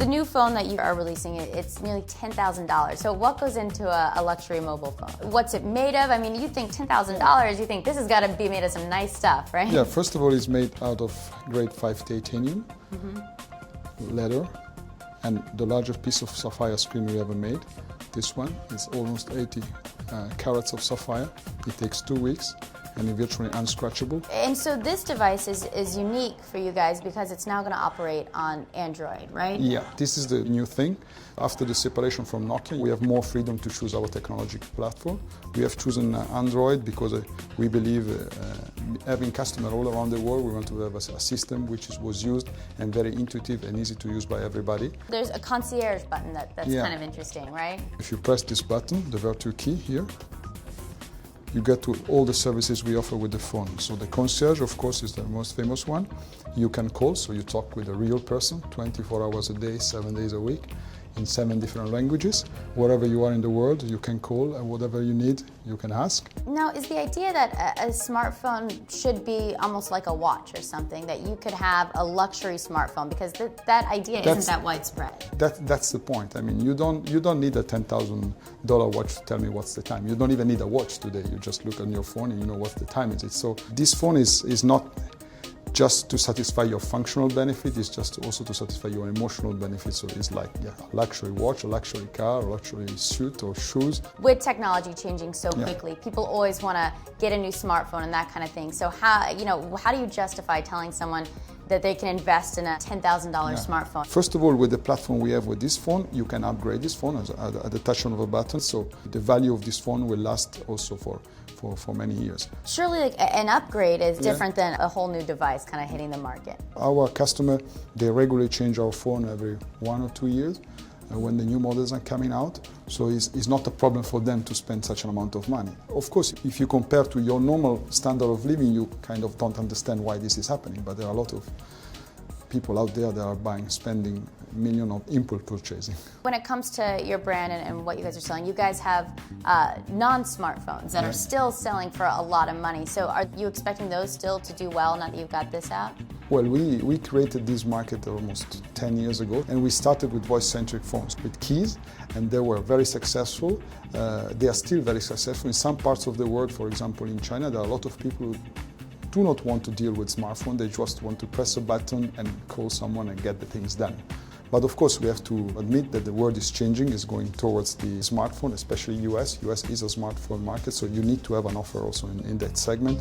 The new phone that you are releasing, it's nearly $10,000. So what goes into a luxury mobile phone? What's it made of? I mean, you think $10,000, you think this has got to be made of some nice stuff, right? Yeah, first of all, it's made out of grade 5 titanium, leather, and the largest piece of sapphire screen we ever made. This one is almost 80 carats of sapphire. It takes 2 weeks. And it's virtually unscratchable. And so this device is unique for you guys because it's now going to operate on Android, right? Yeah, this is the new thing. After the separation from Nokia, we have more freedom to choose our technology platform. We have chosen Android because we believe having customers all around the world, we want to have a system which was used and very intuitive and easy to use by everybody. There's a concierge button that's kind of interesting, right? If you press this button, the Vertu Ti here, you get to all the services we offer with the phone. So the concierge, of course, is the most famous one. You can call, so you talk with a real person, 24 hours a day, 7 days a week, in 7 different languages. Wherever you are in the world, you can call, and whatever you need, you can ask. Now, is the idea that a smartphone should be almost like a watch or something, that you could have a luxury smartphone? Because that idea isn't that widespread. That's the point. I mean, you don't need a $10,000 watch to tell me what's the time. You don't even need a watch today. You just look on your phone and you know what the time is. So this phone is not just to satisfy your functional benefit, it's just also to satisfy your emotional benefit. So it's like a luxury watch, a luxury car, a luxury suit or shoes. With technology changing so quickly, people always want to get a new smartphone and that kind of thing. So how do you justify telling someone that they can invest in a $10,000 smartphone? First of all, with the platform we have with this phone, you can upgrade this phone at the touch of a button. So the value of this phone will last also for many years. Surely an upgrade is different than a whole new device kind of hitting the market. Our customer, they regularly change our phone every 1 or 2 years when the new models are coming out. So it's not a problem for them to spend such an amount of money. Of course, if you compare to your normal standard of living, you kind of don't understand why this is happening. But there are a lot of people out there that are spending millions of impulse purchasing. When it comes to your brand and what you guys are selling, you guys have non-smartphones that are still selling for a lot of money. So are you expecting those still to do well now that you've got this out? Well, we created this market almost 10 years ago, and we started with voice-centric phones, with keys, and they were very successful. They are still very successful. In some parts of the world, for example in China, there are a lot of people who do not want to deal with smartphone. They just want to press a button and call someone and get the things done. But of course, we have to admit that the world is changing, is going towards the smartphone, especially US. US is a smartphone market, so you need to have an offer also in that segment.